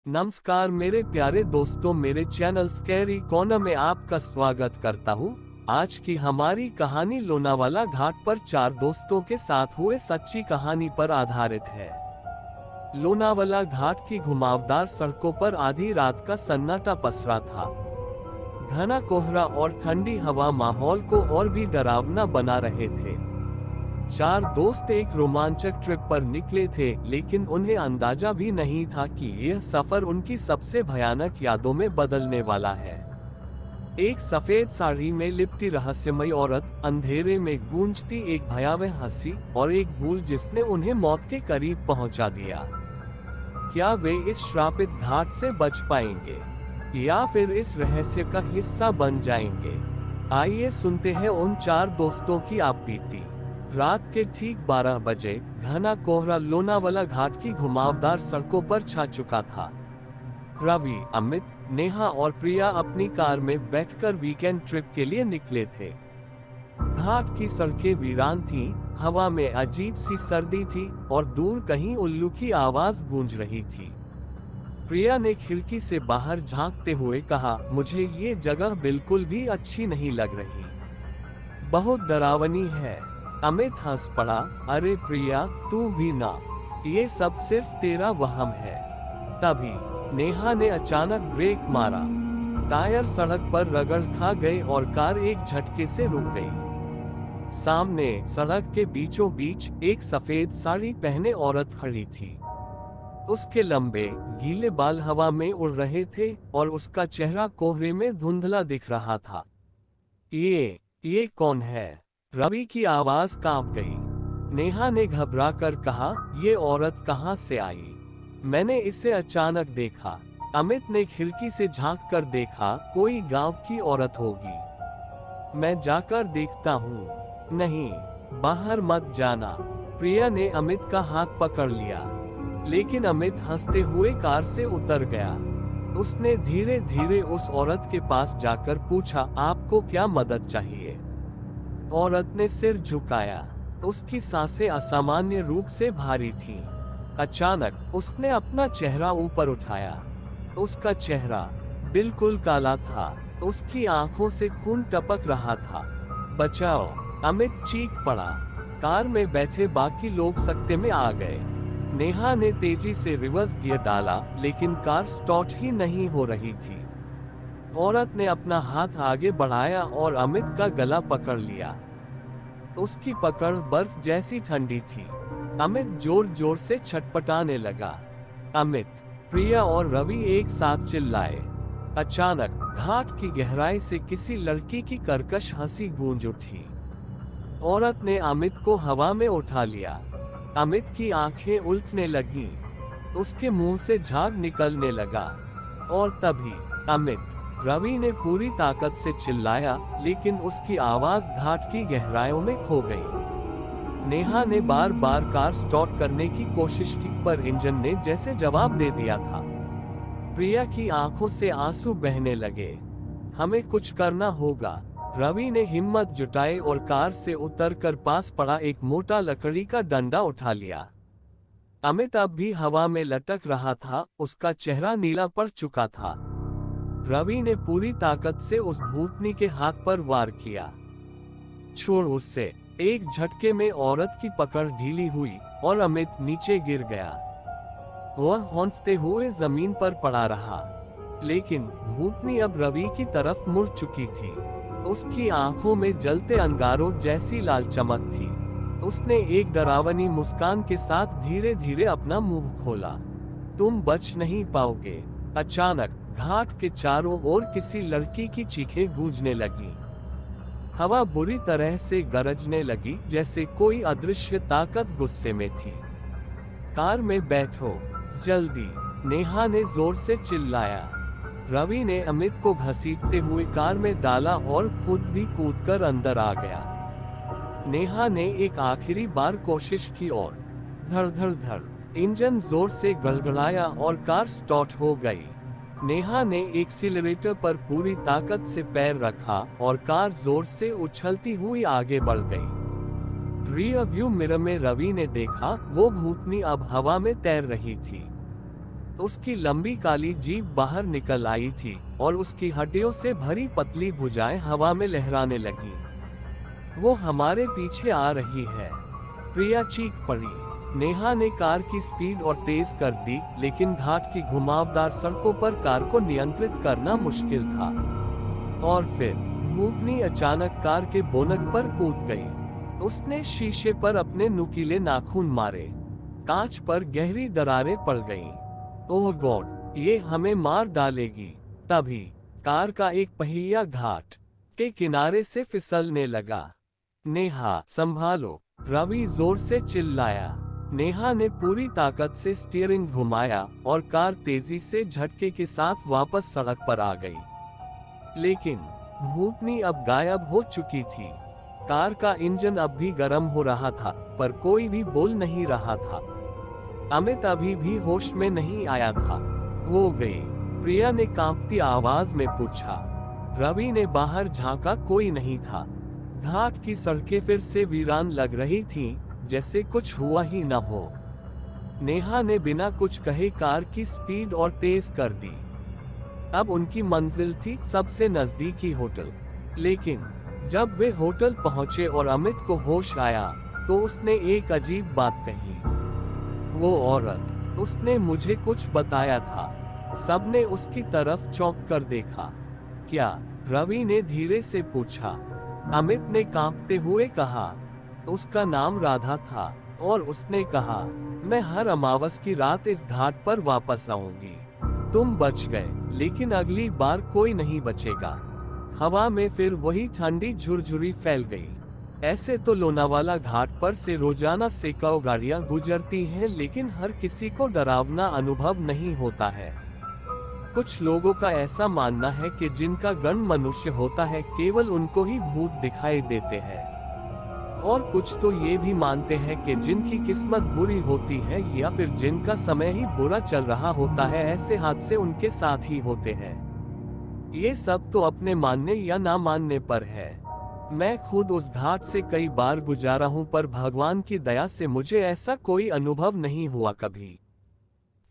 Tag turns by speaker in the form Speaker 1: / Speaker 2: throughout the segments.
Speaker 1: नमस्कार मेरे प्यारे दोस्तों, मेरे चैनल स्कैरी कॉर्नर में आपका स्वागत करता हूँ। आज की हमारी कहानी लोनावाला घाट पर चार दोस्तों के साथ हुए सच्ची कहानी पर आधारित है। लोनावाला घाट की घुमावदार सड़कों पर आधी रात का सन्नाटा पसरा था। घना कोहरा और ठंडी हवा माहौल को और भी डरावना बना रहे थे। चार दोस्त एक रोमांचक ट्रिप पर निकले थे, लेकिन उन्हें अंदाजा भी नहीं था कि यह सफर उनकी सबसे भयानक यादों में बदलने वाला है। एक सफेद साड़ी में लिपटी रहस्यमयी औरत, अंधेरे में गूंजती एक भयावह हंसी और एक भूल जिसने उन्हें मौत के करीब पहुंचा दिया। क्या वे इस श्रापित घाट से बच पाएंगे या फिर इस रहस्य का हिस्सा बन जाएंगे? आइए सुनते हैं उन चार दोस्तों की आपबीती। रात के ठीक 12 बजे घना कोहरा लोनावाला घाट की घुमावदार सड़कों पर छा चुका था। रवि, अमित, नेहा और प्रिया अपनी कार में बैठकर वीकेंड ट्रिप के लिए निकले थे। घाट की सड़कें वीरान थीं, हवा में अजीब सी सर्दी थी और दूर कहीं उल्लू की आवाज गूंज रही थी। प्रिया ने खिड़की से बाहर झांकते हुए कहा, मुझे ये जगह बिल्कुल भी अच्छी नहीं लग रही, बहुत डरावनी है। अमित हंस पड़ा, अरे प्रिया तू भी ना, ये सब सिर्फ तेरा वहम है। तभी नेहा ने अचानक ब्रेक मारा। टायर सड़क पर रगड़ खा गए और कार एक झटके से रुक गई। सामने सड़क के बीचों बीच एक सफेद साड़ी पहने औरत खड़ी थी। उसके लंबे गीले बाल हवा में उड़ रहे थे और उसका चेहरा कोहरे में धुंधला दिख रहा था। ये कौन है? रवि की आवाज कांप गई। नेहा ने घबराकर कहा, ये औरत कहां से आई? मैंने इसे अचानक देखा। अमित ने खिड़की से झांक कर देखा, कोई गांव की औरत होगी। मैं जाकर देखता हूँ। नहीं, बाहर मत जाना। प्रिया ने अमित का हाथ पकड़ लिया, लेकिन अमित हंसते हुए कार से उतर गया। उसने धीरे धीरे उस औरत के पास जाकर पूछा, आपको क्या मदद चाहिए? औरत ने सिर झुकाया। उसकी सांसें असामान्य रूप से भारी थीं। अचानक उसने अपना चेहरा ऊपर उठाया। उसका चेहरा बिल्कुल काला था, उसकी आंखों से खून टपक रहा था। बचाओ! अमित चीख पड़ा। कार में बैठे बाकी लोग सकते में आ गए। नेहा ने तेजी से रिवर्स गियर डाला, लेकिन कार स्टार्ट ही नहीं हो रही थी। औरत ने अपना हाथ आगे बढ़ाया और अमित का गला पकड़ लिया। उसकी पकड़ बर्फ जैसी ठंडी थी। अमित जोर जोर से छटपटाने लगा। अमित, प्रिया और रवि एक साथ चिल्लाए। अचानक घाट की गहराई से किसी लड़की की कर्कश हंसी गूंज उठी। औरत ने अमित को हवा में उठा लिया। अमित की आंखें उलटने लगीं। उसके मुंह से झाग निकलने लगा। और तभी अमित, रवि ने पूरी ताकत से चिल्लाया, लेकिन उसकी आवाज घाट की गहराइयों में खो गई। नेहा ने बार बार कार स्टार्ट करने की कोशिश की, पर इंजन ने जैसे जवाब दे दिया था। प्रिया की आंखों से आंसू बहने लगे। हमें कुछ करना होगा। रवि ने हिम्मत जुटाई और कार से उतरकर पास पड़ा एक मोटा लकड़ी का डंडा उठा लिया। अमित अब भी हवा में लटक रहा था, उसका चेहरा नीला पड़ चुका था। रवि ने पूरी ताकत से उस भूतनी के हाथ पर वार किया। छोड़ उससे! एक झटके में औरत की पकड़ ढीली हुई और अमित नीचे गिर गया। वह हौंफते हुए जमीन पर पड़ा रहा, लेकिन भूतनी अब रवि की तरफ मुड़ चुकी थी। उसकी आंखों में जलते अंगारों जैसी लाल चमक थी। उसने एक डरावनी मुस्कान के साथ धीरे धीरे अपना मुंह खोला। तुम बच नहीं पाओगे। अचानक घाट के चारों ओर किसी लड़की की चीखें गूंजने लगी। हवा बुरी तरह से गरजने लगी, जैसे कोई अदृश्य ताकत गुस्से में थी। कार में बैठो, जल्दी! नेहा ने जोर से चिल्लाया। रवि ने अमित को घसीटते हुए कार में डाला और खुद भी कूदकर अंदर आ गया। नेहा ने एक आखिरी बार कोशिश की और धड़ धड़ धड़ इंजन जोर से गड़गड़ाया और कार स्टार्ट हो गई। नेहा ने एक्सीलरेटर पर पूरी ताकत से पैर रखा और कार जोर से उछलती हुई आगे बढ़ गई। रियर व्यू मिरर में रवि ने देखा, वो भूतनी अब हवा में तैर रही थी। उसकी लंबी काली जीभ बाहर निकल आई थी और उसकी हड्डियों से भरी पतली भुजाएं हवा में लहराने लगी। वो हमारे पीछे आ रही है, प्रिया चीख पड़ी। नेहा ने कार की स्पीड और तेज कर दी, लेकिन घाट की घुमावदार सड़कों पर कार को नियंत्रित करना मुश्किल था। और फिर भूतनी अचानक कार के बोनट पर कूद गई। उसने शीशे पर अपने नुकीले नाखून मारे। कांच पर गहरी दरारें पड़ गईं। ओह गॉड, ये हमें मार डालेगी। तभी कार का एक पहिया घाट के किनारे से फिसलने लगा। नेहा, संभालो, रवि जोर से चिल्लाया। नेहा ने पूरी ताकत से स्टीयरिंग घुमाया और कार तेजी से झटके के साथ वापस सड़क पर आ गई। लेकिन भूतनी अब गायब हो चुकी थी। कार का इंजन अब भी गर्म हो रहा था, पर कोई भी बोल नहीं रहा था। अमित अभी भी होश में नहीं आया था। वो गई, प्रिया ने कांपती आवाज में पूछा। रवि ने बाहर झांका, कोई नहीं था। घाट की सड़कें फिर से वीरान लग रही थीं, जैसे कुछ हुआ ही न हो। नेहा ने बिना कुछ कहे कार की स्पीड और तेज कर दी। अब उनकी मंजिल थी सबसे नजदीकी होटल। लेकिन जब वे होटल पहुंचे और अमित को होश आया, तो उसने एक अजीब बात कही। वो औरत, उसने मुझे कुछ बताया था। सबने उसकी तरफ चौंक कर देखा। क्या? रवि ने धीरे से पूछा। अमित ने कांपते हुए कहा, उसका नाम राधा था, और उसने कहा, मैं हर अमावस की रात इस घाट पर वापस आऊंगी। तुम बच गए, लेकिन अगली बार कोई नहीं बचेगा। हवा में फिर वही ठंडी झुरझुरी फैल गई। ऐसे तो लोनावाला घाट पर से रोजाना सैकड़ों गाड़ियां गुजरती हैं, लेकिन हर किसी को डरावना अनुभव नहीं होता है। कुछ लोगों का ऐसा मानना है कि जिनका गण मनुष्य होता है, केवल उनको ही भूत दिखाई देते हैं। और कुछ तो ये भी मानते हैं कि जिनकी किस्मत बुरी होती है या फिर जिनका समय ही बुरा चल रहा होता है, ऐसे हादसे उनके साथ ही होते हैं। ये सब तो अपने मानने या ना मानने पर है। मैं खुद उस घाट से कई बार गुजारा हूँ, पर भगवान की दया से मुझे ऐसा कोई अनुभव नहीं हुआ कभी।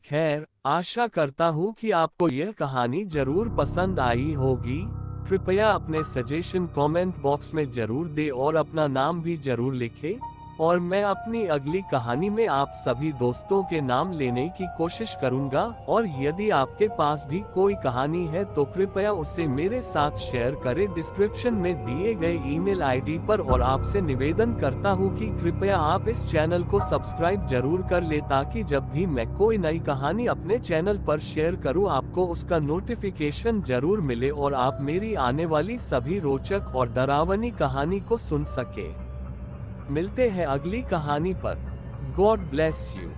Speaker 1: खैर, आशा करता हूँ कि आपको यह कहानी जरूर पसंद आई होगी। कृपया अपने सजेशन कमेंट बॉक्स में जरूर दें और अपना नाम भी जरूर लिखें। और मैं अपनी अगली कहानी में आप सभी दोस्तों के नाम लेने की कोशिश करूंगा। और यदि आपके पास भी कोई कहानी है तो कृपया उसे मेरे साथ शेयर करें डिस्क्रिप्शन में दिए गए ईमेल आईडी पर। और आपसे निवेदन करता हूं कि कृपया आप इस चैनल को सब्सक्राइब जरूर कर ले, ताकि जब भी मैं कोई नई कहानी अपने चैनल पर शेयर करूं, आपको उसका नोटिफिकेशन जरूर मिले और आप मेरी आने वाली सभी रोचक और डरावनी कहानी को सुन सके। मिलते हैं अगली कहानी पर। God bless you.